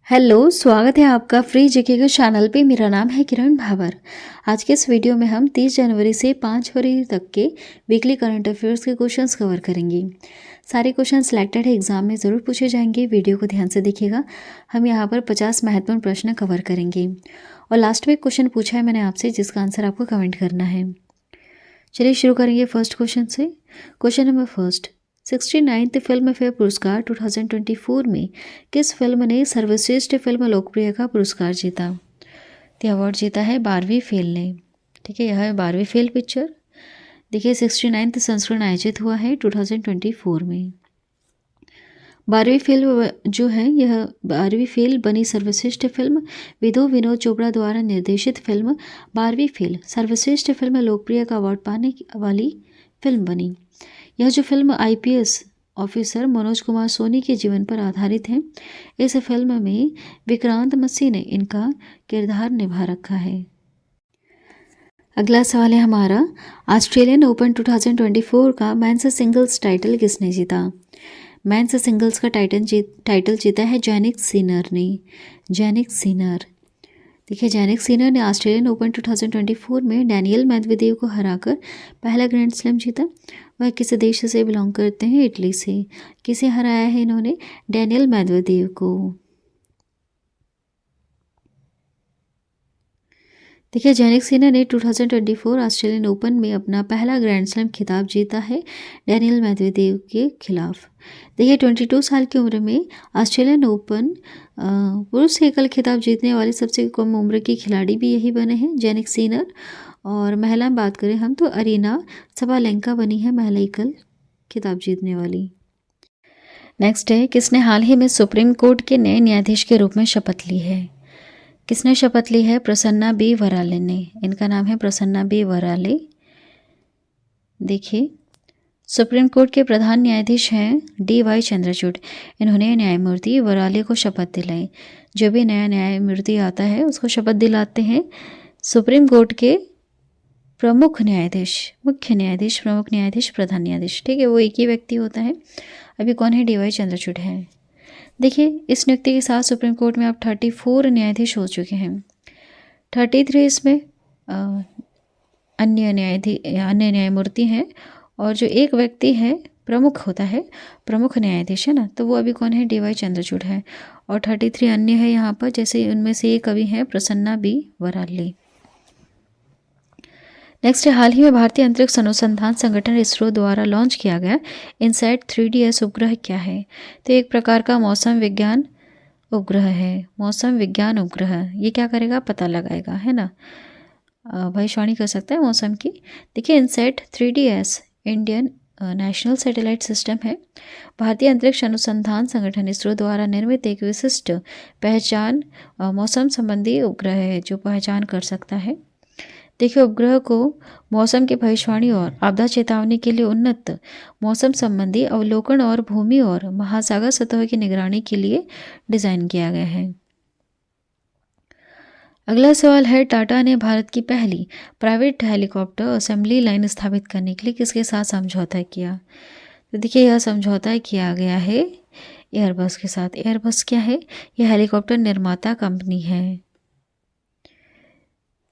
Hello, स्वागत है आपका फ्री जीके के चैनल पे। मेरा नाम है किरण भावर। आज के इस वीडियो में हम 30 जनवरी से 5 फरवरी तक के वीकली करंट अफेयर्स के क्वेश्चंस कवर करेंगे। सारे क्वेश्चन सिलेक्टेड है, एग्जाम में ज़रूर पूछे जाएंगे। वीडियो को ध्यान से देखिएगा। हम यहाँ पर 50 महत्वपूर्ण प्रश्न कवर करेंगे और लास्ट में एक क्वेश्चन पूछा है मैंने आपसे, जिसका आंसर आपको कमेंट करना है। चलिए शुरू करेंगे फर्स्ट क्वेश्चन से। Question number first, 69th film fair पुरस्कार 2024 में किस फिल्म ने सर्वश्रेष्ठ फिल्म लोकप्रिय का पुरस्कार जीता? तो अवार्ड जीता है 12वीं फेल ने। ठीक है, यह है 12वीं फेल पिक्चर। देखिए 69th संस्करण आयोजित हुआ है 2024 में। 12वीं फिल्म जो है, यह 12वीं फेल बनी सर्वश्रेष्ठ फिल्म। विनोद चोपड़ा द्वारा निर्देशित फिल्म 12वीं फेल सर्वश्रेष्ठ फिल्म लोकप्रिय का अवार्ड पाने वाली फिल्म बनी। यह जो film IPS officer Manoj Kumar Soni के जीवन पर आधारित है। इस फिल्म में विक्रांत मसी ने इनका किरदार निभा रखा है। अगला सवाल है हमारा, ऑस्ट्रेलियन ओपन 2024 का मेंस सिंगल्स टाइटल किसने जीता? मेंस सिंगल्स का टाइटल जीता है जैनिक सिनर ने। जैनिक सिनर, देखिए जैनिक सिनर ने ऑस्ट्रेलियन ओपन 2024 में डैनियल मेदवेदेव को हराकर पहला ग्रैंड स्लैम जीता। वह किस देश से बिलोंग करते हैं? इटली से। किसे हराया है इन्होंने? डैनियल मेदवेदेव को। देखिए जैनिक सिनर ने 2024 ऑस्ट्रेलियन ओपन में अपना पहला ग्रैंड स्लैम खिताब जीता है डैनियल मेदवेदेव के खिलाफ। देखिए 22 साल की उम्र में ऑस्ट्रेलियन ओपन पुरुष एकल खिताब जीतने वाली सबसे कम उम्र की खिलाड़ी भी यही बने हैं, जैनिक सिनर। और महिला में बात करें हम तो अरीना सबालेंका बनी है महिला एकल खिताब जीतने वाली। नेक्स्ट है, किसने हाल ही में सुप्रीम कोर्ट के नए न्यायाधीश के रूप में शपथ ली है? किसने शपथ ली है? प्रसन्ना बी वराले ने। इनका नाम है प्रसन्ना बी वराले। देखिए सुप्रीम कोर्ट के प्रधान न्यायाधीश हैं DY चंद्रचूड़। इन्होंने न्यायमूर्ति वराले को शपथ दिलाई। जो भी नया न्यायमूर्ति आता है उसको शपथ दिलाते हैं सुप्रीम कोर्ट के प्रमुख न्यायाधीश, मुख्य न्यायाधीश, प्रमुख न्यायाधीश, प्रधान न्यायाधीश। ठीक है, वो एक ही व्यक्ति होता है। अभी कौन है? DY चंद्रचूड़ है। देखिए इस नियुक्ति के साथ सुप्रीम कोर्ट में अब 34 न्यायाधीश हो चुके हैं। 33 इसमें अन्य न्यायमूर्ति हैं और जो एक व्यक्ति है प्रमुख होता है, प्रमुख न्यायाधीश है ना, तो वो अभी कौन है? DY चंद्रचूड़ है। और 33 अन्य है यहाँ पर, जैसे उनमें से एक अभी है प्रसन्ना बी वराले। नेक्स्ट है, हाल ही में भारतीय अंतरिक्ष अनुसंधान संगठन इसरो द्वारा लॉन्च किया गया इनसैट 3DS उपग्रह क्या है? तो एक प्रकार का मौसम विज्ञान उपग्रह है। मौसम विज्ञान उपग्रह ये क्या करेगा? पता लगाएगा, है ना, भविष्यवाणी कर सकता है मौसम की। देखिए INSAT 3DS Indian national satellite system है। भारतीय अंतरिक्ष अनुसंधान संगठन इसरो द्वारा निर्मित एक विशिष्ट पहचान मौसम संबंधी उपग्रह है जो पहचान कर सकता है। देखिए उपग्रह को मौसम की भविष्यवाणी और आपदा चेतावनी के लिए उन्नत मौसम संबंधी अवलोकन और भूमि और महासागर सतह की निगरानी के लिए डिजाइन किया गया है। अगला सवाल है, टाटा ने भारत की पहली प्राइवेट हेलीकॉप्टर असेंबली लाइन स्थापित करने के लिए किसके साथ समझौता किया? तो देखिए यह समझौता किया गया है एयरबस के साथ। एयरबस क्या है? यह हेलीकॉप्टर निर्माता कंपनी है।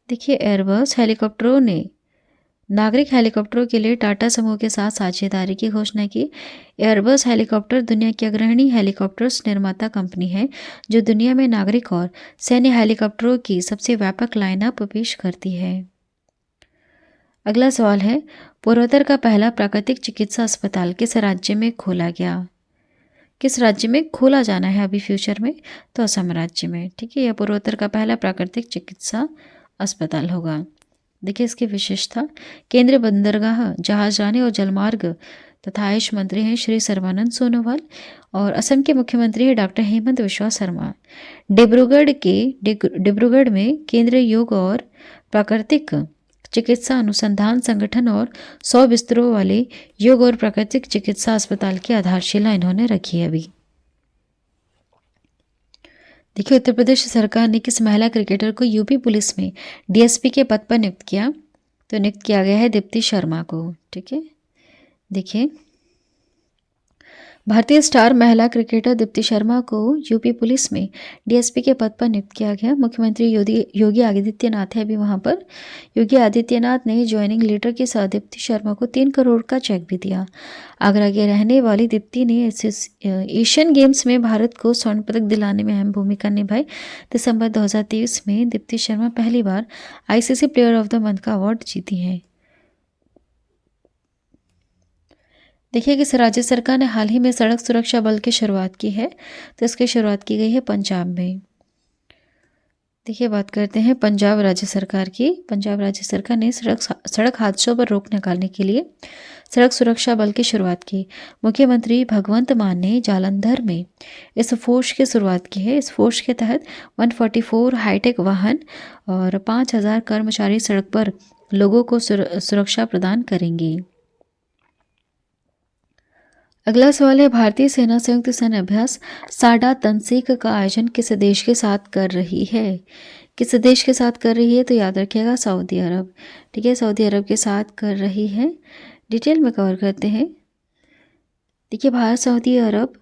देखिए एयरबस हेलीकॉप्टरों ने नागरिक हेलीकॉप्टरों के लिए टाटा समूह के साथ साझेदारी की घोषणा की। एयरबस हेलीकॉप्टर दुनिया की अग्रणी हेलीकॉप्टर्स निर्माता कंपनी है जो दुनिया में नागरिक और सैन्य हेलीकॉप्टरों की सबसे व्यापक लाइनअप पेश करती है। अगला सवाल है, पूर्वोत्तर का पहला प्राकृतिक चिकित्सा अस्पताल किस राज्य में खोला गया? किस राज्य में खोला जाना है अभी फ्यूचर में? तो असम राज्य में। ठीक है, यह पूर्वोत्तर का पहला प्राकृतिक चिकित्सा अस्पताल होगा। देखिए इसकी विशेषता, केंद्रीय बंदरगाह, जहाजरानी और जलमार्ग तथा आयुष मंत्री हैं श्री सर्बानंद सोनोवाल और असम के मुख्यमंत्री हैं डॉक्टर हेमंत बिश्वा शर्मा। डिब्रूगढ़ में केंद्रीय योग और प्राकृतिक चिकित्सा अनुसंधान संगठन और 100 बिस्तरों वाले योग और प्राकृतिक चिकित्सा अस्पताल की आधारशिला इन्होंने रखी है अभी। देखिए उत्तर प्रदेश सरकार ने किस महिला क्रिकेटर को यूपी पुलिस में DSP के पद पर नियुक्त किया? तो नियुक्त किया गया है दीप्ति शर्मा को। ठीक है, देखिए भारतीय स्टार महिला क्रिकेटर दीप्ति शर्मा को यूपी पुलिस में डीएसपी के पद पर नियुक्त किया गया। मुख्यमंत्री योगी आदित्यनाथ है अभी वहां पर। योगी आदित्यनाथ ने ज्वाइनिंग लेटर के साथ दीप्ति शर्मा को 3 करोड़ का चेक भी दिया। आगरा के रहने वाली दीप्ति ने एशियन गेम्स में भारत को स्वर्ण पदक दिलाने में अहम भूमिका निभाई। दिसंबर 2023 में दीप्ति शर्मा पहली बार ICC player of the month का अवार्ड जीती हैं। देखिए कि राज्य सरकार ने हाल ही में सड़क सुरक्षा बल की शुरुआत की है, तो इसकी शुरुआत की गई है पंजाब में। देखिए बात करते हैं पंजाब राज्य सरकार की। पंजाब राज्य सरकार ने सड़क हादसों पर रोक लगाने के लिए सड़क सुरक्षा बल की शुरुआत की। मुख्यमंत्री भगवंत मान ने जालंधर में इस फोर्स की शुरुआत की है। इस फोर्स के तहत 144 हाईटेक वाहन और 5000 कर्मचारी सड़क पर लोगों को सुरक्षा प्रदान करेंगे। अगला सवाल है, भारतीय सेना संयुक्त सैन्य अभ्यास साडा तनसेक का आयोजन किस देश के साथ कर रही है? किस देश के साथ कर रही है? तो याद रखिएगा सऊदी अरब। ठीक है, सऊदी अरब के साथ कर रही है। डिटेल में कवर करते हैं। देखिए भारत सऊदी अरब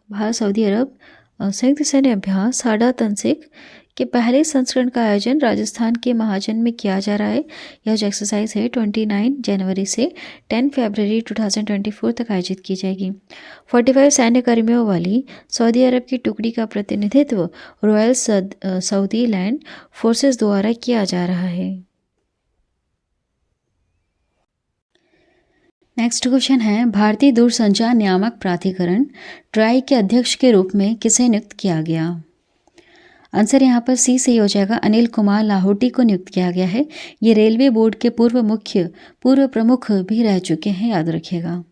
संयुक्त सैन्य अभ्यास साडा तनसेक के पहले संस्करण का आयोजन राजस्थान के महाजन में किया जा रहा है। यह जो एक्सरसाइज है 29 जनवरी से 10 फरवरी 2024 तक आयोजित की जाएगी। 45 सैन्य कर्मियों वाली सऊदी अरब की टुकड़ी का प्रतिनिधित्व रॉयल सऊदी लैंड फोर्सेस द्वारा किया जा रहा है। नेक्स्ट क्वेश्चन है, भारतीय दूरसंचार नियामक प्राधिकरण ट्राई के अध्यक्ष के रूप में किसे नियुक्त किया गया? आंसर यहाँ पर सी सही हो जाएगा। अनिल कुमार लाहोटी को नियुक्त किया गया है। ये रेलवे बोर्ड के पूर्व प्रमुख भी रह चुके हैं, याद रखिएगा।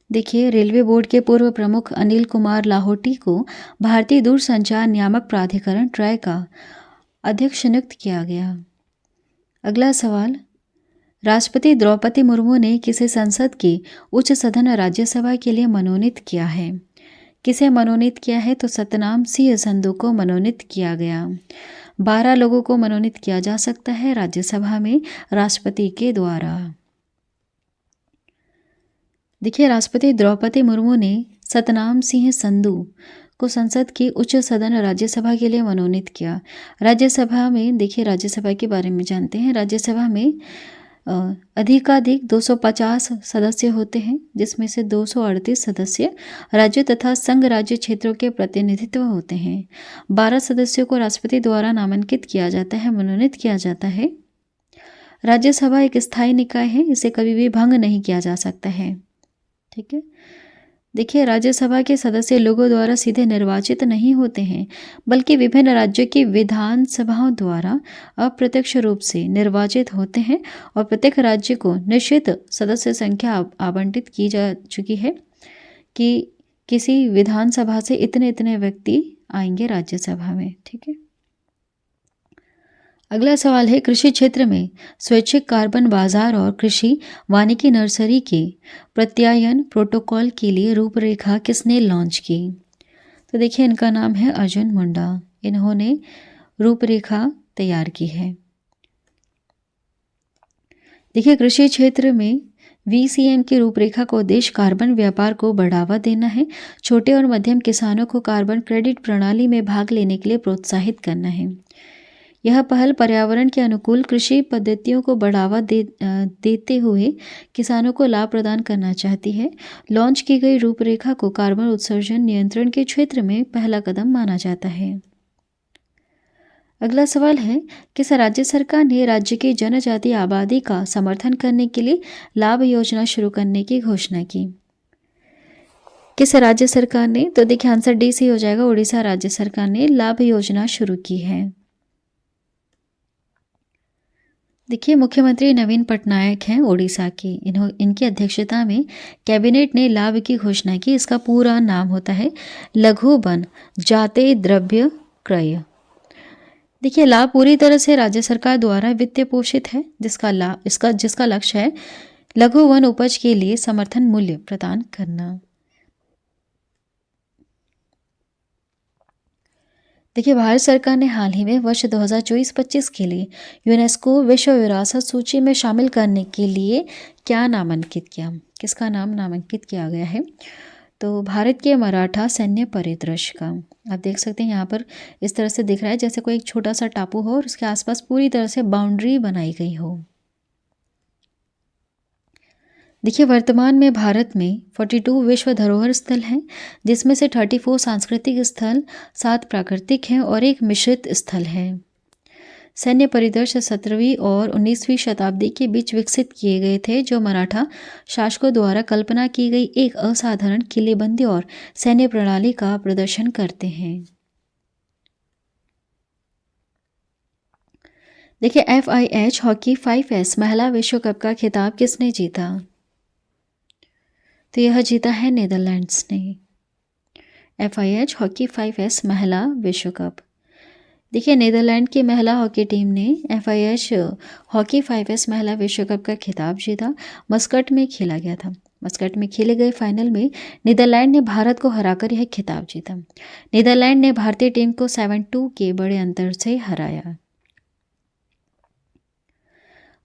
देखिए रेलवे बोर्ड के पूर्व प्रमुख अनिल कुमार लाहोटी को भारतीय दूरसंचार नियामक प्राधिकरण ट्राई का अध्यक्ष नियुक्त किया गया। अगला सवाल, राष्ट्रपति द्रौपदी मुर्मू ने किसे संसद के उच्च सदन राज्यसभा के लिए मनोनीत किया है? किसे मनोनीत किया है? तो सतनाम सिंह संधू को मनोनीत किया गया। 12 लोगों को मनोनीत किया जा सकता है राज्यसभा में राष्ट्रपति के द्वारा। देखिए राष्ट्रपति द्रौपदी मुर्मू ने सतनाम सिंह संधू को संसद की उच्च सदन राज्यसभा के लिए मनोनीत किया। राज्यसभा में देखिए राज्यसभा के बारे में जानते हैं। राज्यसभा में अधिकाधिक 250 सदस्य होते हैं, जिसमें से 238 सदस्य राज्य तथा संघ राज्य क्षेत्रों के प्रतिनिधित्व होते हैं। 12 सदस्यों को राष्ट्रपति द्वारा नामांकित किया जाता है, मनोनीत किया जाता है। राज्यसभा एक स्थायी निकाय है, इसे कभी भी भंग नहीं किया जा सकता है। ठीक है, देखिए राज्यसभा के सदस्य लोगों द्वारा सीधे निर्वाचित नहीं होते हैं, बल्कि विभिन्न राज्यों की विधानसभाओं द्वारा अप्रत्यक्ष रूप से निर्वाचित होते हैं और प्रत्येक राज्य को निश्चित सदस्य संख्या आवंटित की जा चुकी है कि किसी विधानसभा से इतने इतने व्यक्ति आएंगे राज्यसभा में। ठीक है, अगला सवाल है, कृषि क्षेत्र में स्वैच्छिक कार्बन बाजार और कृषि वानिकी नर्सरी के प्रत्यायन प्रोटोकॉल के लिए रूपरेखा किसने लॉन्च की? तो देखिए इनका नाम है अर्जुन मुंडा। इन्होंने रूपरेखा तैयार की है। देखिए कृषि क्षेत्र में VCM की रूपरेखा का उद्देश्य कार्बन व्यापार को बढ़ावा देना है। छोटे और मध्यम किसानों को कार्बन क्रेडिट प्रणाली में भाग लेने के लिए प्रोत्साहित करना है। यह पहल पर्यावरण के अनुकूल कृषि पद्धतियों को बढ़ावा देते हुए किसानों को लाभ प्रदान करना चाहती है। लॉन्च की गई रूपरेखा को कार्बन उत्सर्जन नियंत्रण के क्षेत्र में पहला कदम माना जाता है। अगला सवाल है, किस राज्य सरकार ने राज्य की जनजातीय आबादी का समर्थन करने के लिए लाभ योजना शुरू करने की घोषणा की? किस राज्य सरकार ने? तो देखिए आंसर डी से हो जाएगा। उड़ीसा राज्य सरकार ने लाभ योजना शुरू की है। देखिए मुख्यमंत्री नवीन पटनायक हैं उड़ीसा के। इनकी अध्यक्षता में कैबिनेट ने लाभ की घोषणा की। इसका पूरा नाम होता है लघु वन जातीय द्रव्य क्रय। देखिए लाभ पूरी तरह से राज्य सरकार द्वारा वित्त पोषित है, जिसका लक्ष्य है लघु वन उपज के लिए समर्थन मूल्य प्रदान करना। देखिए भारत सरकार ने हाल ही में वर्ष 2024-25 के लिए यूनेस्को विश्व विरासत सूची में शामिल करने के लिए क्या नामांकित किया? किसका नाम नामांकित किया गया है? तो भारत के मराठा सैन्य परिदृश्य का आप देख सकते हैं यहाँ पर इस तरह से दिख रहा है जैसे कोई एक छोटा सा टापू हो और उसके आसपास पूरी तरह से बाउंड्री बनाई गई हो। देखिए वर्तमान में भारत में 42 विश्व धरोहर स्थल हैं, जिसमें से 34 सांस्कृतिक स्थल, 7 प्राकृतिक हैं और एक मिश्रित स्थल है। सैन्य परिदृश्य 17वीं और 19वीं शताब्दी के बीच विकसित किए गए थे, जो मराठा शासकों द्वारा कल्पना की गई एक असाधारण किलेबंदी और सैन्य प्रणाली का प्रदर्शन करते हैं। देखिए FIH हॉकी 5S महिला विश्व कप का खिताब किसने जीता? तो यह जीता है नीदरलैंड्स ने। FIH हॉकी 5S महिला विश्व कप। देखिए नीदरलैंड की महिला हॉकी टीम ने FIH हॉकी 5S महिला विश्व कप का खिताब जीता। मस्कट में खेला गया था। मस्कट में खेले गए फाइनल में नीदरलैंड ने भारत को हराकर यह खिताब जीता। नीदरलैंड ने भारतीय टीम को 7-2 के बड़े अंतर से हराया।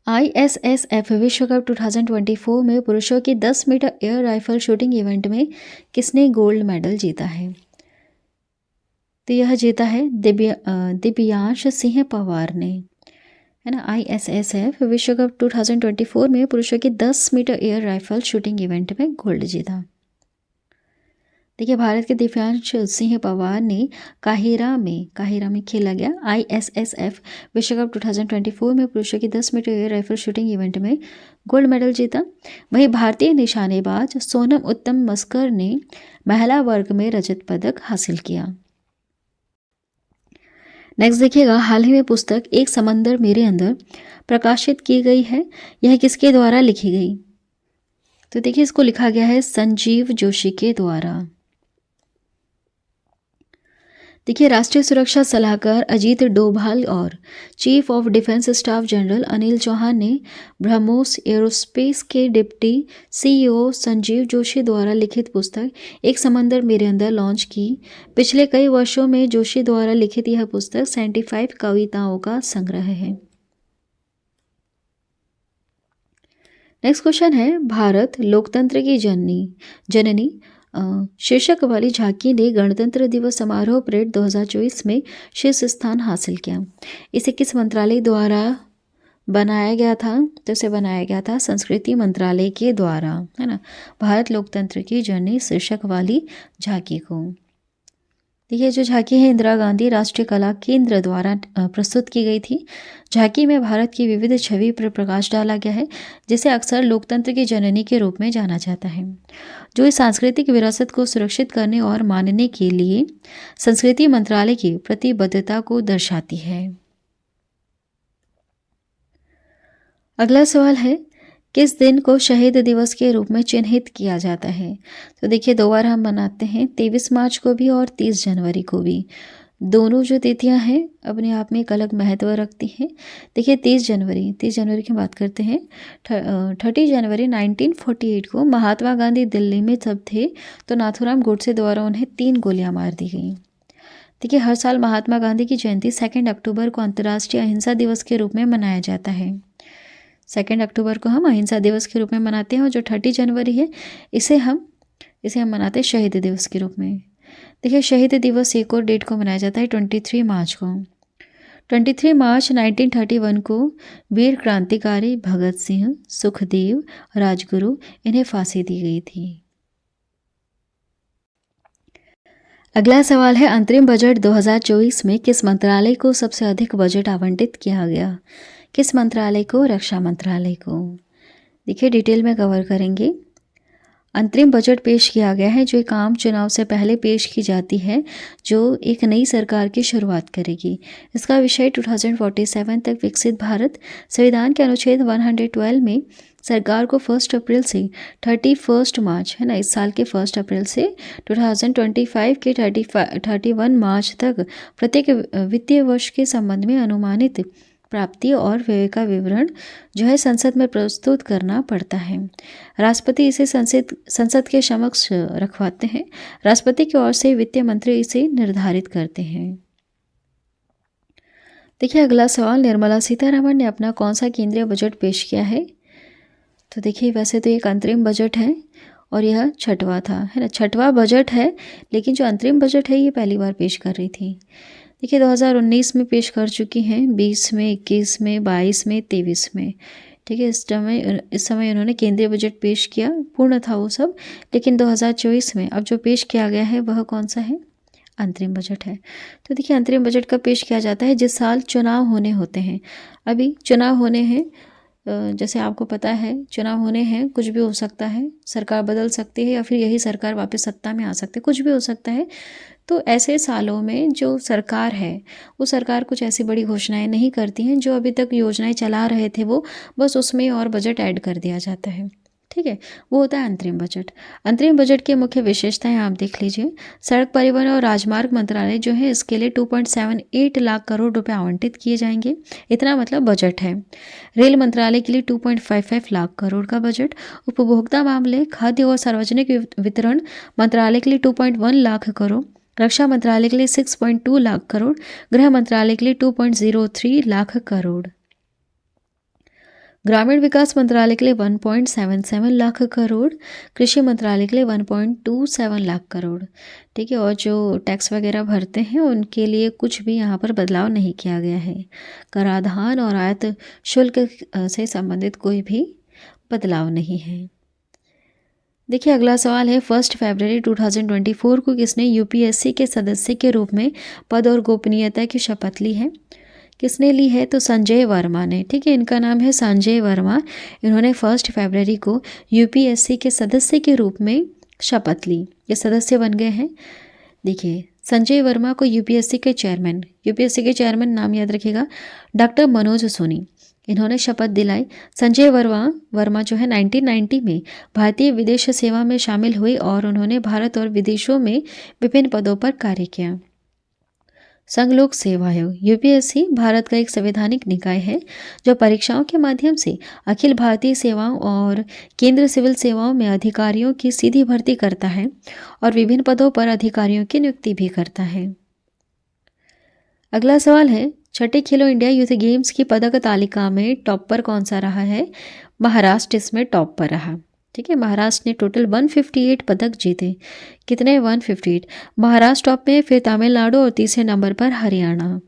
ISSF विश्व कप 2024 में पुरुषों की 10 metre air rifle shooting event में किसने गोल्ड मेडल जीता है? तो यह जीता है दिव्यांश सिंह पवार ने, है ना। ISSF विश्व कप 2024 में पुरुषों की 10 metre air rifle shooting event में गोल्ड जीता। देखिए भारत के दिव्यांश सिंह पवार ने काहिरा में खेला गया ISSF विश्व कप 2024 में पुरुषों की 10 metre air rifle shooting event में गोल्ड मेडल जीता। वहीं भारतीय निशानेबाज सोनम उत्तम मस्कर ने महिला वर्ग में रजत पदक हासिल किया। नेक्स्ट देखिएगा, हाल ही में पुस्तक एक समंदर मेरे अंदर प्रकाशित की गई है। यह किसके द्वारा लिखी गई? तो देखिए इसको लिखा गया है संजीव जोशी के द्वारा। देखिए राष्ट्रीय सुरक्षा सलाहकार अजीत डोभाल और chief of defence staff general Anil Chauhan ने ब्रह्मोस एरोस्पेस के डिप्टी CEO संजीव जोशी द्वारा लिखित पुस्तक एक समंदर मेरे अंदर लॉन्च की। पिछले कई वर्षों में जोशी द्वारा लिखित यह पुस्तक 75 कविताओं का संग्रह है। नेक्स्ट क्वेश्चन है, भारत लोकतंत्र की जननी शीर्षक वाली झांकी ने गणतंत्र दिवस समारोह परेड 2024 में शीर्ष स्थान हासिल किया। इसे किस मंत्रालय द्वारा बनाया गया था? तो इसे बनाया गया था संस्कृति मंत्रालय के द्वारा, है ना। भारत लोकतंत्र की जननी शीर्षक वाली झांकी को, देखिए जो झांकी है इंदिरा गांधी राष्ट्रीय कला केंद्र द्वारा प्रस्तुत की गई थी। झांकी में भारत की विविध छवि पर प्रकाश डाला गया है, जिसे अक्सर लोकतंत्र की जननी के रूप में जाना जाता है, जो इस सांस्कृतिक विरासत को सुरक्षित करने और मानने के लिए संस्कृति मंत्रालय की प्रतिबद्धता को दर्शाती है। अगला सवाल है, किस दिन को शहीद दिवस के रूप में चिन्हित किया जाता है? तो देखिए 2 बार हम मनाते हैं, 23 मार्च को भी और 30 जनवरी को भी। दोनों जो तिथियां हैं अपने आप में एक अलग महत्व रखती हैं। देखिए 30 जनवरी की बात करते हैं। 30 जनवरी 1948 को महात्मा गांधी दिल्ली में जब थे तो नाथूराम गोडसे द्वारा उन्हें 3 गोलियां मार दी गई। देखिए हर साल महात्मा गांधी की जयंती 2 अक्टूबर को अंतर्राष्ट्रीय अहिंसा दिवस के रूप में मनाया जाता है। 2 अक्टूबर को हम अहिंसा दिवस के रूप में मनाते हैं और जो 30 जनवरी है इसे हम मनाते हैं शहीद दिवस के रूप में। देखिए शहीद दिवस एक और डेट को मनाया जाता है 23 मार्च को। 23 मार्च 1931 को वीर क्रांतिकारी भगत सिंह, सुखदेव, राजगुरु इन्हें फांसी दी गई थी। अगला सवाल है, अंतरिम बजट 2024 में किस मंत्रालय को सबसे अधिक बजट आवंटित किया गया? किस मंत्रालय को? रक्षा मंत्रालय को। देखिए डिटेल में कवर करेंगे। अंतरिम बजट पेश किया गया है जो एक आम चुनाव से पहले पेश की जाती है, जो एक नई सरकार की शुरुआत करेगी। इसका विषय 2047 तक विकसित भारत। संविधान के अनुच्छेद 112 में सरकार को 1 अप्रैल से 31 मार्च, है ना, इस साल के 1 अप्रैल से 2025 के 31 मार्च तक प्रत्येक वित्तीय वर्ष के संबंध में अनुमानित प्राप्ति और व्यय का विवरण जो है संसद में प्रस्तुत करना पड़ता है। राष्ट्रपति इसे संसद के समक्ष रखवाते हैं। राष्ट्रपति की ओर से वित्त मंत्री इसे निर्धारित करते हैं। देखिए अगला सवाल, निर्मला सीतारमण ने अपना कौन सा केंद्रीय बजट पेश किया है? तो देखिए वैसे तो एक अंतरिम बजट है और यह छठवां था, है ना। छठवां बजट है, लेकिन जो अंतरिम बजट है ये पहली बार पेश कर रही थी। देखिए 2019 में पेश कर चुकी हैं, 20 में, 21 में, 22 में, 23 में। ठीक है, इस समय उन्होंने केंद्रीय बजट पेश किया, पूर्ण था वो सब। लेकिन 2024 में अब जो पेश किया गया है वह कौन सा है? अंतरिम बजट है। तो देखिए अंतरिम बजट कब पेश किया जाता है? जिस साल चुनाव होने होते हैं। अभी चुनाव होने हैं, जैसे आपको पता है चुनाव होने हैं, कुछ भी हो सकता है, सरकार बदल सकती है या फिर यही सरकार वापस सत्ता में आ सकती है, कुछ भी हो सकता है। तो ऐसे सालों में जो सरकार है वो सरकार कुछ ऐसी बड़ी घोषणाएं नहीं करती हैं, जो अभी तक योजनाएं चला रहे थे वो बस उसमें और बजट ऐड कर दिया जाता है। ठीक है, वो होता है अंतरिम बजट। अंतरिम बजट की मुख्य विशेषताएं आप देख लीजिए। सड़क परिवहन और राजमार्ग मंत्रालय जो है इसके लिए 2.78 लाख करोड़ रुपए आवंटित किए जाएंगे, इतना मतलब बजट है। रेल मंत्रालय के लिए 2.55 लाख करोड़ का बजट। उपभोक्ता मामले, खाद्य और सार्वजनिक वितरण मंत्रालय के लिए 2.1 लाख करोड़। रक्षा मंत्रालय के लिए 6.2 लाख करोड़। गृह मंत्रालय के लिए 2.03 लाख करोड़। ग्रामीण विकास मंत्रालय के लिए 1.77 लाख करोड़। कृषि मंत्रालय के लिए 1.27 लाख करोड़। ठीक है, और जो टैक्स वगैरह भरते हैं उनके लिए कुछ भी यहाँ पर बदलाव नहीं किया गया है। कराधान और आयात शुल्क से संबंधित कोई भी बदलाव नहीं है। देखिए अगला सवाल है, 1 फरवरी 2024 को किसने यूपीएससी के सदस्य के रूप में पद और गोपनीयता की शपथ ली है? किसने ली है? तो संजय वर्मा ने। ठीक है, इनका नाम है संजय वर्मा। इन्होंने 1 फरवरी को यूपीएससी के सदस्य के रूप में शपथ ली, ये सदस्य बन गए हैं। देखिए संजय वर्मा को यूपीएससी के चेयरमैन नाम याद रखिएगा, डॉक्टर मनोज सोनी, इन्होंने शपथ दिलाई। संजय वर्मा जो है 1990 में भारतीय विदेश सेवा में शामिल हुए और उन्होंने भारत और विदेशों में विभिन्न पदों पर कार्य किया। संघ लोक सेवा आयोग यूपीएससी भारत का एक संवैधानिक निकाय है जो परीक्षाओं के माध्यम से अखिल भारतीय सेवाओं और केंद्र सिविल सेवाओं में अधिकारियों की सीधी भर्ती करता है और विभिन्न पदों पर अधिकारियों की नियुक्ति भी करता है। अगला सवाल है, छठे खेलो इंडिया यूथ गेम्स की पदक तालिका में टॉप पर कौन सा रहा है? महाराष्ट्र इसमें टॉप पर रहा। ठीक है, महाराष्ट्र ने टोटल 158 पदक जीते। कितने? 158। महाराष्ट्र टॉप में, फिर तमिलनाडु और तीसरे नंबर पर हरियाणा।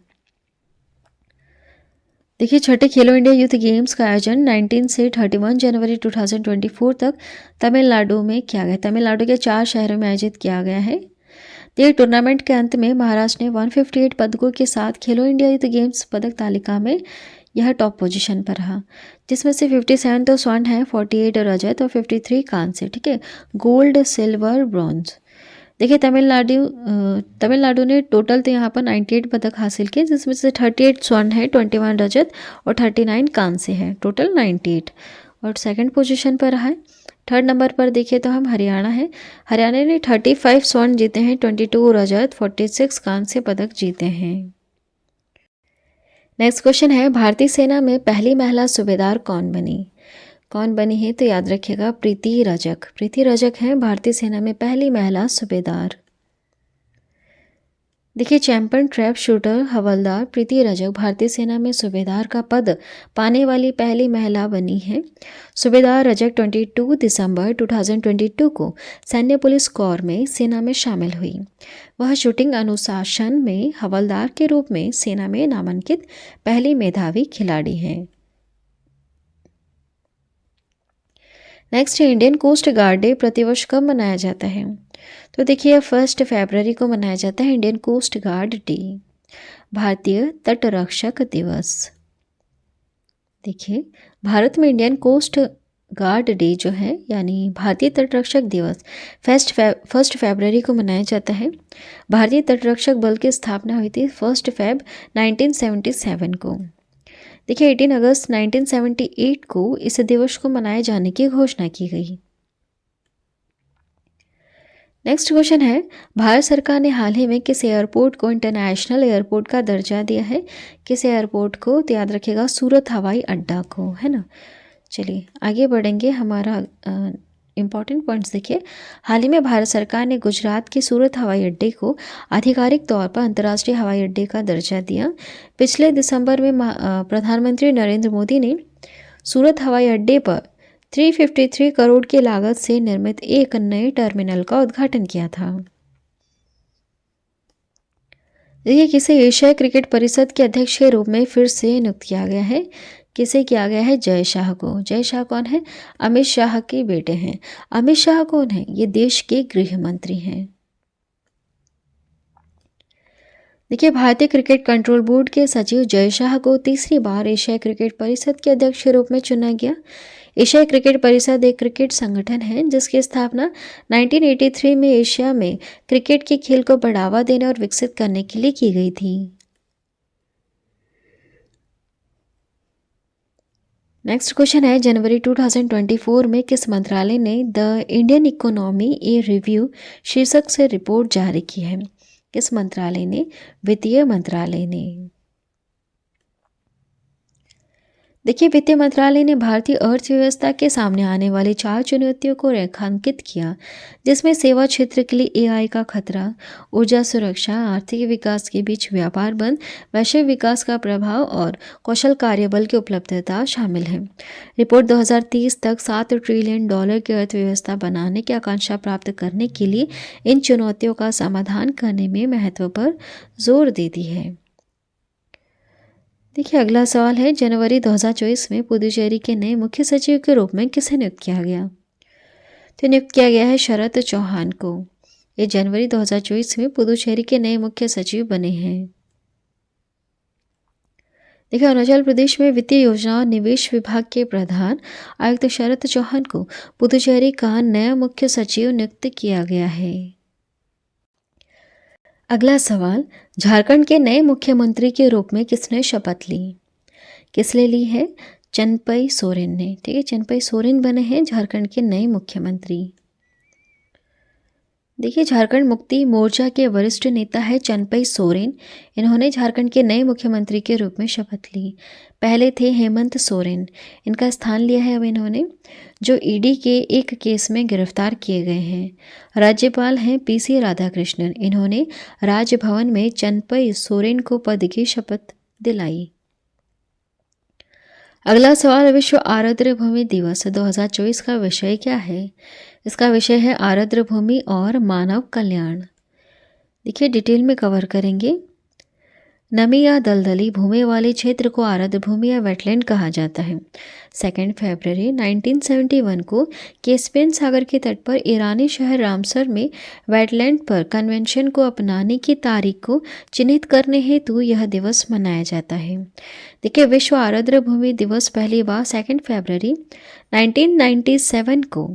देखिए छठे खेलो इंडिया यूथ गेम्स का आयोजन 19 से 31 जनवरी 2024 तक तमिलनाडु में किया गया। तमिलनाडु के 4 शहरों में आयोजित किया गया है। ये टूर्नामेंट के अंत में महाराष्ट्र ने 158 पदकों के साथ खेलो इंडिया यूथ गेम्स पदक तालिका में यह टॉप पोजीशन पर रहा, जिसमें से 57 तो स्वर्ण है, 48 रजत और 53 कांस्य। ठीक है, गोल्ड, सिल्वर, ब्रॉन्ज। देखिए तमिलनाडु ने टोटल तो यहाँ पर 98 पदक हासिल किए, जिसमें से 38 स्वर्ण है, 21 रजत और 39 कांस्य है, टोटल 98। और सेकंड पोजीशन पर रहा है। थर्ड नंबर पर देखिए तो हम हरियाणा है। हरियाणा ने 35 स्वर्ण जीते हैं, 22 रजत, 46 कांस्य पदक जीते हैं। नेक्स्ट क्वेश्चन है, भारतीय सेना में पहली महिला सूबेदार कौन बनी है? तो याद रखिएगा प्रीति रजक हैं भारतीय सेना में पहली महिला सूबेदार। देखिए चैंपियन ट्रैप शूटर हवलदार प्रीति रजक भारतीय सेना में सूबेदार का पद पाने वाली पहली महिला बनी है। सूबेदार रजक 22 दिसंबर 2022 को सैन्य पुलिस कोर में सेना में शामिल हुई। वह शूटिंग अनुशासन में हवलदार के रूप में सेना में नामांकित पहली मेधावी खिलाड़ी हैं। नेक्स्ट है, इंडियन कोस्ट गार्ड डे प्रतिवर्ष कब मनाया जाता है? तो देखिए 1 फरवरी को मनाया जाता है इंडियन कोस्ट गार्ड डे, भारतीय तटरक्षक दिवस। देखिए भारत में इंडियन कोस्ट गार्ड डे जो है यानी भारतीय तटरक्षक दिवस 1 फरवरी को मनाया जाता है। भारतीय तटरक्षक बल की स्थापना हुई थी 1 फरवरी 1977 को। देखिए 18 अगस्त 1978 को इस दिवस को मनाए जाने की घोषणा की गई। नेक्स्ट क्वेश्चन है, भारत सरकार ने हाल ही में किस एयरपोर्ट को इंटरनेशनल एयरपोर्ट का दर्जा दिया है? किस एयरपोर्ट को? तो याद रखिएगा सूरत हवाई अड्डा को, है ना। चलिए आगे बढ़ेंगे, हमारा इंपॉर्टेंट पॉइंट्स देखिए। हाल ही में भारत सरकार ने गुजरात के सूरत हवाई अड्डे को आधिकारिक तौर पर अंतर्राष्ट्रीय हवाई अड्डे का दर्जा दिया। पिछले दिसंबर में प्रधानमंत्री नरेंद्र मोदी ने सूरत हवाई अड्डे पर 353 करोड़ की लागत से निर्मित एक नए टर्मिनल का उद्घाटन किया था। देखिए, किसे एशियाई क्रिकेट परिषद के अध्यक्ष के रूप में फिर से नियुक्त किया गया है? किसे किया गया है? जय शाह को। जय शाह कौन है? अमित शाह के बेटे हैं। अमित शाह कौन है? ये देश के गृह मंत्री हैं। देखिए, भारतीय क्रिकेट कंट्रोल बोर्ड के सचिव जय शाह को तीसरी बार एशियाई क्रिकेट परिषद के अध्यक्ष के रूप में चुना गया। एशियाई क्रिकेट परिषद एक क्रिकेट संगठन है जिसकी स्थापना 1983 में एशिया में क्रिकेट के खेल को बढ़ावा देने और विकसित करने के लिए की गई थी। नेक्स्ट क्वेश्चन है, जनवरी 2024 में किस मंत्रालय ने the Indian economy a review शीर्षक से रिपोर्ट जारी की है? किस मंत्रालय ने? वित्तीय मंत्रालय ने। देखिए, वित्तीय मंत्रालय ने भारतीय अर्थव्यवस्था के सामने आने वाली 4 चुनौतियों को रेखांकित किया, जिसमें सेवा क्षेत्र के लिए एआई का खतरा, ऊर्जा सुरक्षा, आर्थिक विकास के बीच व्यापार बंद, वैश्विक विकास का प्रभाव और कौशल कार्यबल की उपलब्धता शामिल है। रिपोर्ट 2030 तक $7 ट्रिलियन की अर्थव्यवस्था बनाने की आकांक्षा प्राप्त करने के लिए इन चुनौतियों का समाधान करने में महत्व पर जोर देती है। देखिए, अगला सवाल है, जनवरी 2024 में पुडुचेरी के नए मुख्य सचिव के रूप में किसे नियुक्त किया गया? तो नियुक्त किया गया है शरद चौहान को। ये जनवरी 2024 में पुडुचेरी के नए मुख्य सचिव बने हैं। देखिए, अरुणाचल प्रदेश में वित्तीय योजना और निवेश विभाग के प्रधान आयुक्त शरद चौहान को पुडुचेरी का नया मुख्य सचिव नियुक्त किया गया है। अगला सवाल, झारखंड के नए मुख्यमंत्री के रूप में किसने शपथ ली? किसने ली है? चनपई सोरेन ने। ठीक है, चनपई सोरेन बने हैं झारखंड के नए मुख्यमंत्री। देखिए, झारखंड मुक्ति मोर्चा के वरिष्ठ नेता है चनपई सोरेन। इन्होंने झारखंड के नए मुख्यमंत्री के रूप में शपथ ली। पहले थे हेमंत सोरेन, इनका स्थान लिया है अब इन्होंने, जो ईडी के एक केस में गिरफ्तार किए गए हैं। राज्यपाल हैं पीसी राधाकृष्णन। इन्होंने राजभवन में चनपई सोरेन को पद की शपथ दिलाई। अगला सवाल, विश्व आर्द्र भूमि दिवस 2024 का विषय क्या है? इसका विषय है आर्द्र भूमि और मानव कल्याण। देखिए, डिटेल में कवर करेंगे। नमी या दलदली भूमि वाले क्षेत्र को आर्द्र भूमि या वेटलैंड कहा जाता है। 2 फरवरी 1971 को कैस्पियन सागर के तट पर ईरानी शहर रामसर में वेटलैंड पर कन्वेंशन को अपनाने की तारीख को चिन्हित करने हेतु यह दिवस मनाया जाता है। देखिए, विश्व आर्द्र भूमि दिवस पहली बार 2 फरवरी 1997 को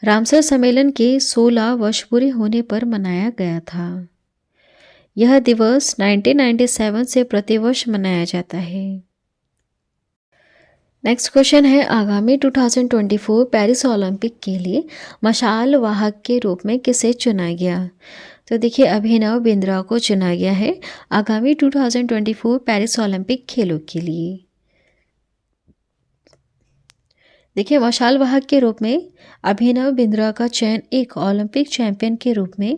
रामसर सम्मेलन के 16 वर्ष पूरे होने पर मनाया गया था। यह दिवस 1997 से प्रतिवर्ष मनाया जाता है। नेक्स्ट क्वेश्चन है, आगामी 2024 पेरिस ओलंपिक के लिए मशाल वाहक के रूप में किसे चुना गया? तो देखिए, अभिनव बिंद्रा को चुना गया है आगामी 2024 पेरिस ओलंपिक खेलों के लिए। देखिए, मशाल वाहक के रूप में अभिनव बिंद्रा का चयन एक ओलंपिक चैंपियन के रूप में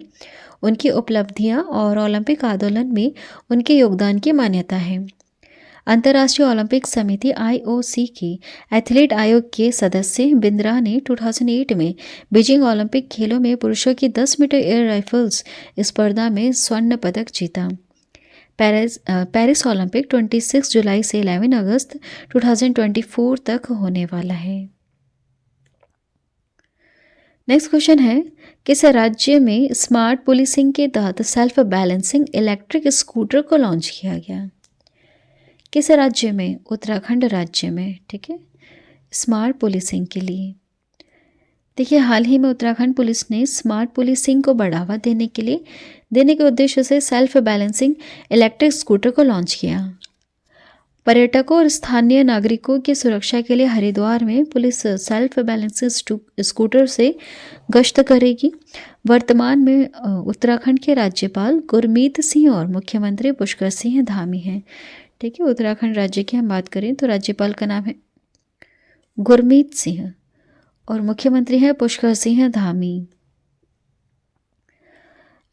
उनकी उपलब्धियां और ओलंपिक आंदोलन में उनके योगदान की मान्यता है। अंतर्राष्ट्रीय ओलंपिक समिति IOC के एथलीट आयोग के सदस्य बिंद्रा ने 2008 में बीजिंग ओलंपिक खेलों में पुरुषों की 10 मीटर एयर राइफल्स स्पर्धा में स्वर्ण पदक जीता। पेरिस ओलंपिक 26 जुलाई से 11 अगस्त 2024 तक होने वाला है। नेक्स्ट क्वेश्चन है, किस राज्य में स्मार्ट पुलिसिंग के तहत सेल्फ बैलेंसिंग इलेक्ट्रिक स्कूटर को लॉन्च किया गया? किस राज्य में? उत्तराखंड राज्य में। ठीक है, स्मार्ट पुलिसिंग के लिए। देखिए, हाल ही में उत्तराखंड पुलिस ने स्मार्ट पुलिसिंग को बढ़ावा देने के उद्देश्य से सेल्फ बैलेंसिंग इलेक्ट्रिक स्कूटर को लॉन्च किया। पर्यटकों और स्थानीय नागरिकों की सुरक्षा के लिए हरिद्वार में पुलिस सेल्फ बैलेंसिंग स्कूटर से गश्त करेगी। वर्तमान में उत्तराखंड के राज्यपाल गुरमीत सिंह और मुख्यमंत्री पुष्कर सिंह धामी हैं। ठीक है, उत्तराखंड राज्य की हम बात करें तो राज्यपाल का नाम है गुरमीत सिंह और मुख्यमंत्री हैं पुष्कर सिंह धामी।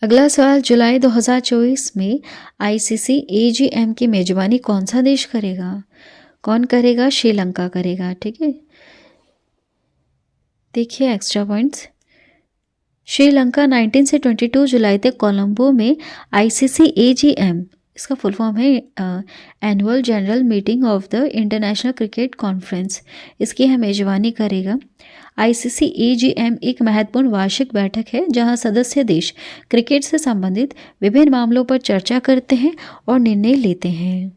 अगला सवाल, जुलाई 2024 में ICC AGM की मेजबानी कौन सा देश करेगा? कौन करेगा? श्रीलंका करेगा। ठीक है, देखिए एक्स्ट्रा पॉइंट्स। श्रीलंका 19 से 22 जुलाई तक कोलंबो में आईसीसी एजीएम, इसका फुल फॉर्म है annual general meeting of the international cricket conference, इसकी है मेजबानी करेगा। आईसीसी एजीएम एक महत्वपूर्ण वार्षिक बैठक है जहां सदस्य देश क्रिकेट से संबंधित विभिन्न मामलों पर चर्चा करते हैं और निर्णय लेते हैं।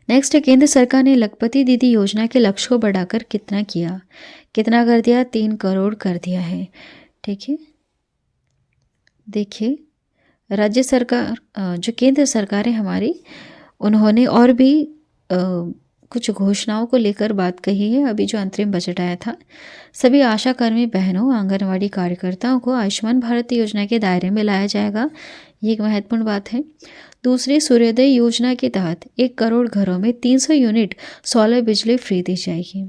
नेक्स्ट, केंद्र सरकार ने लखपति दीदी योजना के लक्ष्य को बढ़ाकर कितना किया? कितना कर दिया? 3 करोड़ कर दिया है। ठीक है, देखिए राज्य सरकार जो केंद्र सरकार है हमारी, उन्होंने और भी कुछ घोषणाओं को लेकर बात कही है। अभी जो अंतरिम बजट आया था, सभी आशा कर्मी बहनों, आंगनवाड़ी कार्यकर्ताओं को आयुष्मान भारत योजना के दायरे में लाया जाएगा, ये एक महत्वपूर्ण बात है। दूसरी, सूर्योदय योजना के तहत 1 करोड़ घरों में 300 यूनिट सोलर बिजली फ्री दी जाएगी।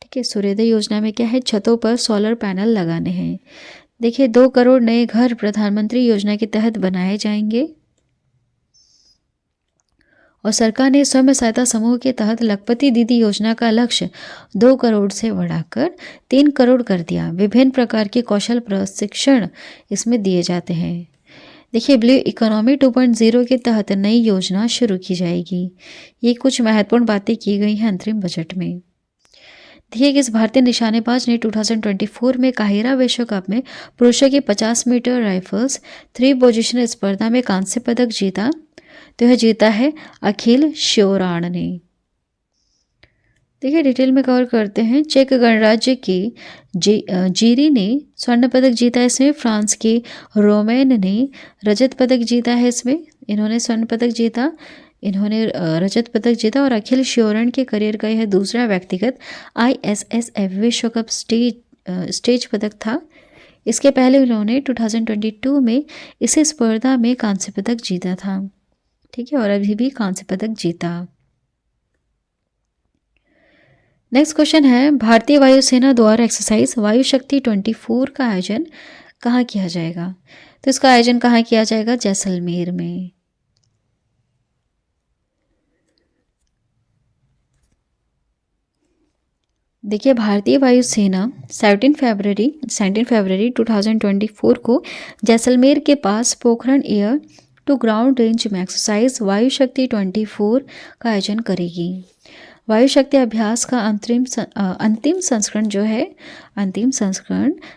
ठीक है, सूर्योदय योजना में क्या है? छतों पर सोलर पैनल लगाने हैं। देखिए 2 करोड़ नए घर प्रधानमंत्री योजना के तहत बनाए जाएंगे। और सरकार ने स्वयं सहायता समूह के तहत लखपति दीदी योजना का लक्ष्य 2 करोड़ से बढ़ाकर 3 करोड़ कर दिया। विभिन्न प्रकार के कौशल प्रशिक्षण इसमें दिए जाते हैं। देखिए ब्लू इकोनॉमी 2.0 के तहत नई योजना शुरू की जाएगी। ये कुछ महत्वपूर्ण बातें की गई हैं अंतरिम बजट में। देखिए कि इस भारतीय निशानेबाज ने 2024 में काहिरा विश्व कप में पुरुषों की 50 मीटर राइफल्स 3 पोजीशन स्पर्धा में कांस्य पदक जीता। तो यह जीता है अखिल श्योराण ने। देखिए डिटेल में कवर करते हैं। चेक गणराज्य की जीरी ने स्वर्ण पदक जीता है इसमें। फ्रांस के रोमेन ने रजत पदक जीता है इसमें, इन्होंने स्वर्ण पदक जीता, इन्होंने रजत पदक जीता। और अखिल श्योरण के करियर का यह दूसरा व्यक्तिगत ISSF विश्व कप स्टेज पदक था। इसके पहले उन्होंने 2022 में इसी स्पर्धा में कांस्य पदक जीता था। ठीक है, और अभी भी कांस्य पदक जीता। नेक्स्ट क्वेश्चन है, भारतीय वायुसेना द्वारा एक्सरसाइज वायु शक्ति 24 का आयोजन कहाँ किया जाएगा? तो इसका आयोजन कहाँ किया जाएगा? जैसलमेर में। देखिए भारतीय वायुसेना 17 फरवरी 2024 को जैसलमेर के पास Pokhran air to ground range में एक्सरसाइज वायु शक्ति 24 का आयोजन करेगी। वायु शक्ति अभ्यास का अंतिम संस्करण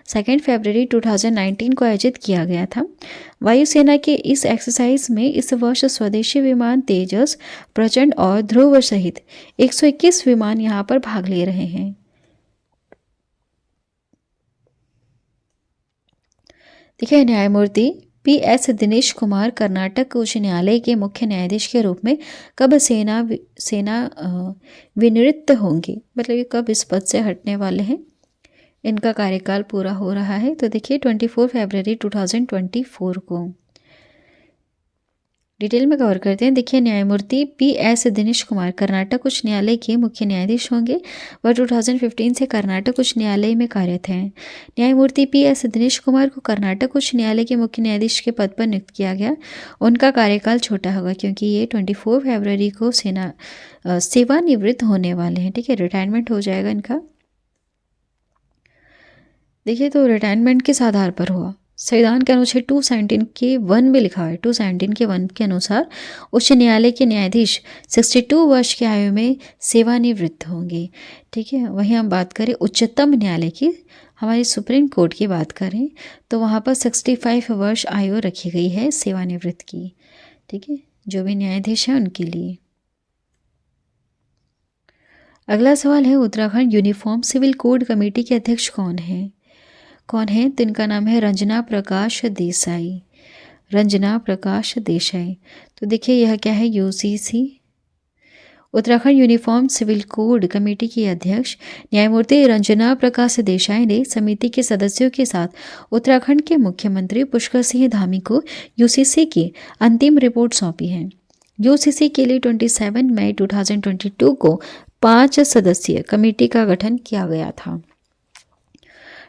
2 फरवरी 2019 को आयोजित किया गया था। वायुसेना के इस एक्सरसाइज में इस वर्ष स्वदेशी विमान तेजस, प्रचंड और ध्रुव सहित 121 विमान यहाँ पर भाग ले रहे हैं। देखिए न्यायमूर्ति PS दिनेश कुमार कर्नाटक उच्च न्यायालय के मुख्य न्यायाधीश के रूप में कब सेना विनिवृत्त होंगे? मतलब ये कब इस पद से हटने वाले हैं, इनका कार्यकाल पूरा हो रहा है। तो देखिए 24 फरवरी 2024 को। डिटेल में कवर करते हैं। देखिए न्यायमूर्ति PS दिनेश कुमार कर्नाटक उच्च न्यायालय के मुख्य न्यायाधीश होंगे। वह 2015 से कर्नाटक उच्च न्यायालय में कार्यरत हैं। न्यायमूर्ति PS दिनेश कुमार को कर्नाटक उच्च न्यायालय के मुख्य न्यायाधीश के पद पर नियुक्त किया गया। उनका कार्यकाल छोटा होगा क्योंकि ये 24 फरवरी को सेवानिवृत्त होने वाले हैं। ठीक है, रिटायरमेंट हो जाएगा इनका। देखिए तो रिटायरमेंट किस आधार पर हुआ? संविधान के अनुच्छेद 217 के 1 में लिखा है। 217 के 1 के अनुसार उच्च न्यायालय के न्यायाधीश 62 वर्ष की आयु में सेवानिवृत्त होंगे। ठीक है, वहीं हम बात करें उच्चतम न्यायालय की, हमारी सुप्रीम कोर्ट की बात करें तो वहाँ पर 65 वर्ष आयु रखी गई है सेवानिवृत्त की। ठीक है, जो भी न्यायाधीश हैं उनके लिए। अगला सवाल है, Uttarakhand uniform civil code committee के अध्यक्ष कौन है? तो इनका नाम है रंजना प्रकाश देसाई। तो देखिए यह क्या है? UCC Uttarakhand uniform civil code committee की अध्यक्ष न्यायमूर्ति रंजना प्रकाश देसाई ने समिति के सदस्यों के साथ उत्तराखंड के मुख्यमंत्री पुष्कर सिंह धामी को UCC की अंतिम रिपोर्ट सौंपी है। UCC के लिए 27 मई 2022 को 5 सदस्यीय कमेटी का गठन किया गया था।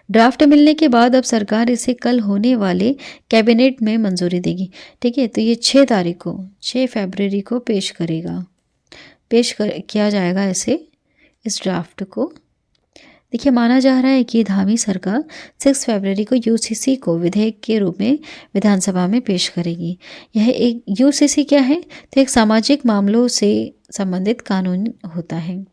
ड्राफ्ट मिलने के बाद अब सरकार इसे कल होने वाले कैबिनेट में मंजूरी देगी। ठीक है, तो ये 6 फरवरी को किया जाएगा इस ड्राफ्ट को। देखिए, माना जा रहा है कि धामी सरकार 6 फरवरी को यूसीसी को विधेयक के रूप में विधानसभा में पेश करेगी। यह एक यूसीसी क्या है? तो एक सामाजिक मामलों से संबंधित कानून होता है।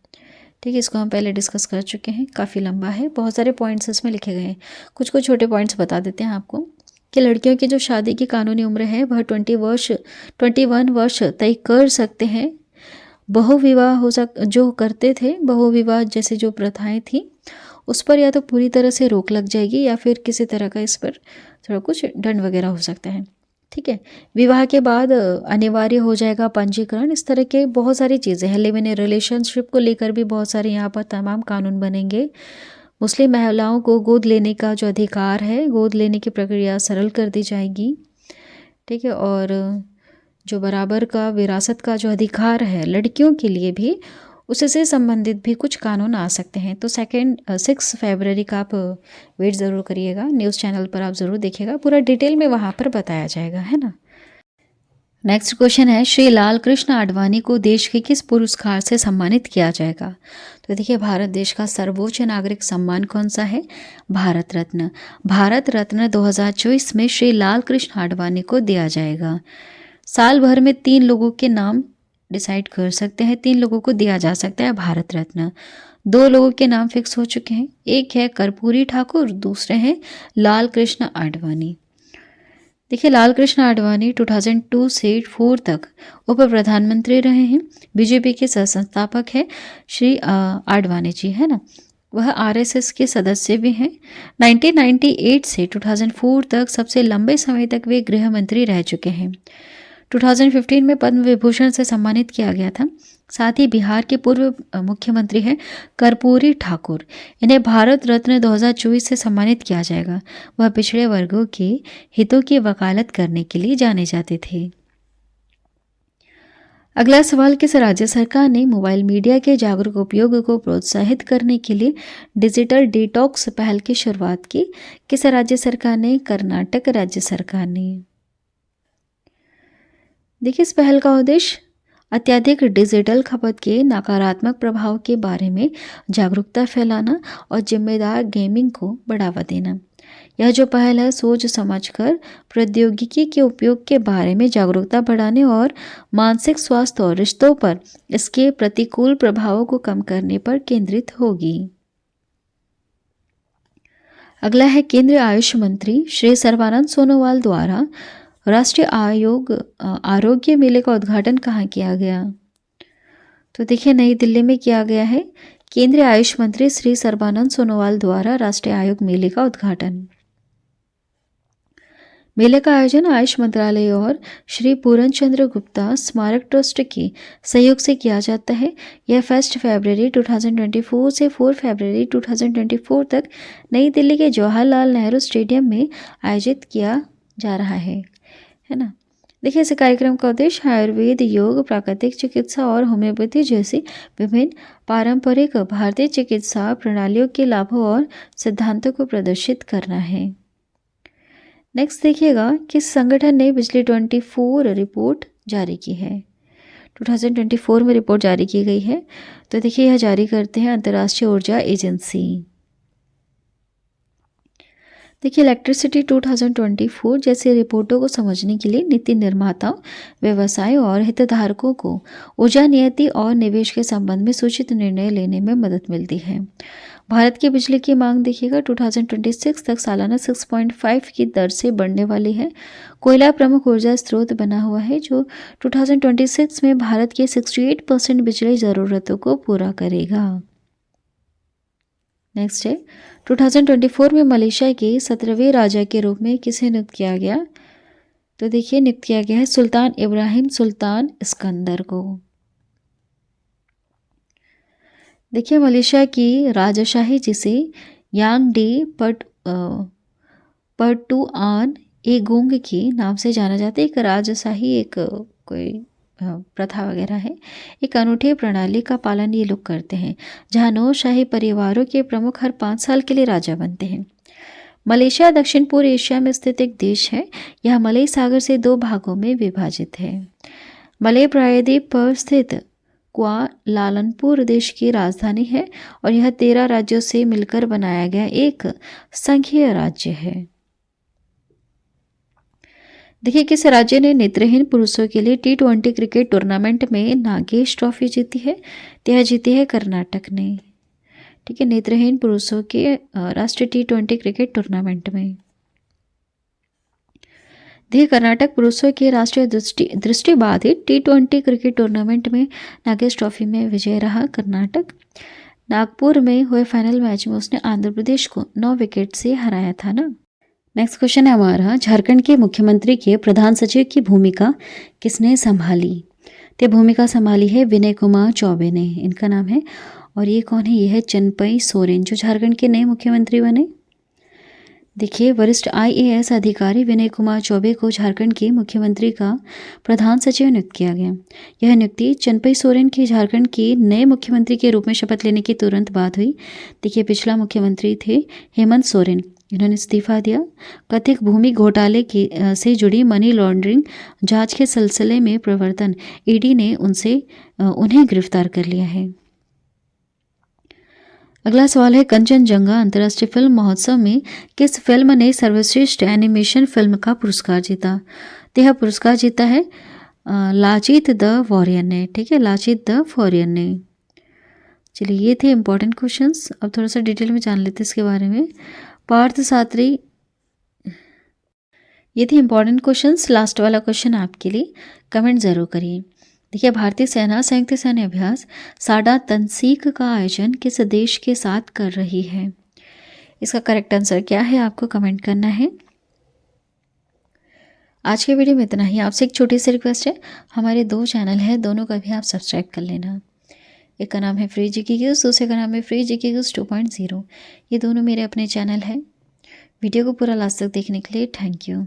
ठीक है, इसको हम पहले डिस्कस कर चुके हैं, काफ़ी लंबा है, बहुत सारे पॉइंट्स इसमें लिखे गए हैं। कुछ कुछ छोटे पॉइंट्स बता देते हैं आपको कि लड़कियों की जो शादी की कानूनी उम्र है वह 21 वर्ष तय कर सकते हैं। बहुविवाह जो करते थे, बहुविवाह जैसे जो प्रथाएं थी, उस पर या तो पूरी तरह से रोक लग जाएगी या फिर किसी तरह का इस पर थोड़ा कुछ दंड वगैरह हो सकता है। ठीक है, विवाह के बाद अनिवार्य हो जाएगा पंजीकरण। इस तरह के बहुत सारी चीज़ें हैं। लिव इन रिलेशनशिप को लेकर भी बहुत सारे यहाँ पर तमाम कानून बनेंगे। मुस्लिम महिलाओं को गोद लेने का जो अधिकार है, गोद लेने की प्रक्रिया सरल कर दी जाएगी। ठीक है, और जो बराबर का विरासत का जो अधिकार है लड़कियों के लिए भी, उससे संबंधित भी कुछ कानून आ सकते हैं। तो 6 फरवरी का आप वेट ज़रूर करिएगा, न्यूज़ चैनल पर आप ज़रूर देखिएगा, पूरा डिटेल में वहाँ पर बताया जाएगा, है ना। नेक्स्ट क्वेश्चन है, श्री लाल कृष्ण आडवाणी को देश के किस पुरस्कार से सम्मानित किया जाएगा? तो देखिए, भारत देश का सर्वोच्च नागरिक सम्मान कौन सा है? भारत रत्न। भारत रत्न 2024 में श्री लाल कृष्ण आडवाणी को दिया जाएगा। साल भर में 3 लोगों के नाम डिसाइड कर सकते हैं, 3 लोगों को दिया जा सकता है भारत रत्न। 2 लोगों के नाम फिक्स हो चुके हैं, एक है कर्पूरी ठाकुर, दूसरे हैं लाल कृष्ण आडवाणी। देखिए, लाल कृष्ण आडवाणी 2002 से 4 तक उप प्रधानमंत्री रहे हैं। बीजेपी के सह संस्थापक है श्री आडवाणी जी, है ना। वह आरएसएस के सदस्य भी हैं। 1998 से 2004 तक सबसे लंबे समय तक वे गृह मंत्री रह चुके हैं। 2015 में पद्म विभूषण से सम्मानित किया गया था। साथ ही बिहार के पूर्व मुख्यमंत्री हैं कर्पूरी ठाकुर। इन्हें भारत रत्न 2024 से सम्मानित किया जाएगा। वह पिछड़े वर्गों के हितों की वकालत करने के लिए जाने जाते थे। अगला सवाल, किस राज्य सरकार ने मोबाइल मीडिया के जागरूक उपयोग को प्रोत्साहित करने के लिए डिजिटल डिटॉक्स पहल की शुरुआत की? किस राज्य सरकार ने? कर्नाटक राज्य सरकार ने। देखिए, इस पहल का उद्देश्य अत्यधिक डिजिटल खपत के नकारात्मक प्रभाव के बारे में जागरूकता फैलाना और जिम्मेदार गेमिंग को बढ़ावा देना। यह जो पहल है, सोच समझकर प्रौद्योगिकी के उपयोग के बारे में जागरूकता बढ़ाने और मानसिक स्वास्थ्य और रिश्तों पर इसके प्रतिकूल प्रभावों को कम करने पर केंद्रित होगी। अगला है, केंद्रीय आयुष मंत्री श्री सर्बानंद सोनोवाल द्वारा राष्ट्रीय आरोग्य मेले का उद्घाटन कहाँ किया गया? तो देखिए, नई दिल्ली में किया गया है। केंद्रीय आयुष मंत्री श्री सर्बानंद सोनोवाल द्वारा राष्ट्रीय आयोग मेले का उद्घाटन। मेले का आयोजन आयुष मंत्रालय और श्री पूरन चंद्र गुप्ता स्मारक ट्रस्ट के सहयोग से किया जाता है। यह 1 फरवरी 2024 से 4 फरवरी 2024 तक नई दिल्ली के जवाहरलाल नेहरू स्टेडियम में आयोजित किया जा रहा है ना। देखिए, इस कार्यक्रम का उद्देश्य आयुर्वेद, योग, प्राकृतिक चिकित्सा और होम्योपैथी जैसी विभिन्न पारंपरिक भारतीय चिकित्सा प्रणालियों के लाभों और सिद्धांतों को प्रदर्शित करना है। नेक्स्ट देखिएगा, किस संगठन ने पिछली 24 रिपोर्ट जारी की है? 2024 में रिपोर्ट जारी की गई है। तो देखिए, यह जारी करते हैं अंतर्राष्ट्रीय ऊर्जा एजेंसी। देखिए, इलेक्ट्रिसिटी 2024 जैसी रिपोर्टों को समझने के लिए नीति निर्माताओं, व्यवसायों और हितधारकों को ऊर्जा नीति और निवेश के संबंध में सूचित निर्णय लेने में मदद मिलती है। भारत की बिजली की मांग देखिएगा 2026 तक सालाना 6.5 की दर से बढ़ने वाली है। कोयला प्रमुख ऊर्जा स्रोत बना हुआ है जो 2026 में भारत के 68% बिजली ज़रूरतों को पूरा करेगा। नेक्स्ट है, 2024 में मलेशिया के 17वें राजा के रूप में किसे नियुक्त किया गया? तो देखिए, नियुक्त किया गया है सुल्तान इब्राहिम सुल्तान सिकंदर को। देखिए, मलेशिया की राजशाही जिसे यांग डी पर्टुआन एगोंग के नाम से जाना जाता है, एक राजशाही एक कोई प्रथा वगैरह है, एक अनूठी प्रणाली का पालन ये लोग करते हैं जहाँ 9 शाही परिवारों के प्रमुख हर 5 साल के लिए राजा बनते हैं। मलेशिया दक्षिण पूर्व एशिया में स्थित एक देश है। यह मलय सागर से 2 भागों में विभाजित है। मलय प्रायद्वीप पर स्थित क्वालालंपुर देश की राजधानी है और यह 13 राज्यों से मिलकर बनाया गया एक संघीय राज्य है। देखिए, किस राज्य ने नेत्रहीन पुरुषों के लिए T20 क्रिकेट टूर्नामेंट में नागेश ट्रॉफी जीती है? तो यह जीती है कर्नाटक ने। ठीक है, नेत्रहीन पुरुषों के राष्ट्रीय T20 क्रिकेट टूर्नामेंट में। देखिए, कर्नाटक पुरुषों के राष्ट्रीय दृष्टिबाधित T20 क्रिकेट टूर्नामेंट में नागेश ट्रॉफी में विजय रहा कर्नाटक। नागपुर में हुए फाइनल मैच में उसने आंध्र प्रदेश को 9 विकेट से हराया था ना। नेक्स्ट क्वेश्चन है हमारा, झारखंड के मुख्यमंत्री के प्रधान सचिव की भूमिका किसने संभाली? तो भूमिका संभाली है विनय कुमार चौबे ने, इनका नाम है। और ये कौन है? ये है चनपई सोरेन, जो झारखंड के नए मुख्यमंत्री बने। देखिए, वरिष्ठ IAS अधिकारी विनय कुमार चौबे को झारखंड के मुख्यमंत्री का प्रधान सचिव नियुक्त किया गया। यह नियुक्ति चनपई सोरेन की झारखंड के नए मुख्यमंत्री के रूप में शपथ लेने के तुरंत बाद हुई। देखिए, पिछला मुख्यमंत्री थे हेमंत सोरेन, इन्होंने इस्तीफा दिया। कथित भूमि घोटाले से जुड़ी मनी लॉन्ड्रिंग जांच के सिलसिले में प्रवर्तन ED ने उन्हें गिरफ्तार कर लिया है। अगला सवाल है, कंचनजंगा अंतर्राष्ट्रीय फिल्म महोत्सव में किस फिल्म ने सर्वश्रेष्ठ एनिमेशन फिल्म का पुरस्कार जीता? तो यह पुरस्कार जीता है लाचित द वॉरियर ने। ठीक है, लाचित द वॉरियर ने। चलिए, ये थे इंपॉर्टेंट क्वेश्चंस। अब थोड़ा सा डिटेल में जान लेते हैं इसके बारे में। पार्थ सात्री, ये थे इंपॉर्टेंट क्वेश्चंस। लास्ट वाला क्वेश्चन आपके लिए, कमेंट जरूर करिए। देखिए, भारतीय सेना संयुक्त सैन्य अभ्यास साडा तनसीक का आयोजन किस देश के साथ कर रही है? इसका करेक्ट आंसर क्या है, आपको कमेंट करना है। आज के वीडियो में इतना ही। आपसे एक छोटी सी रिक्वेस्ट है, हमारे 2 चैनल है, दोनों का भी आप सब्सक्राइब कर लेना। एक का नाम है फ्री जीके क्यूज, दूसरे का नाम है फ्री जीके क्यूज 2.0। ये दोनों मेरे अपने चैनल है। वीडियो को पूरा लास्ट तक देखने के लिए थैंक यू।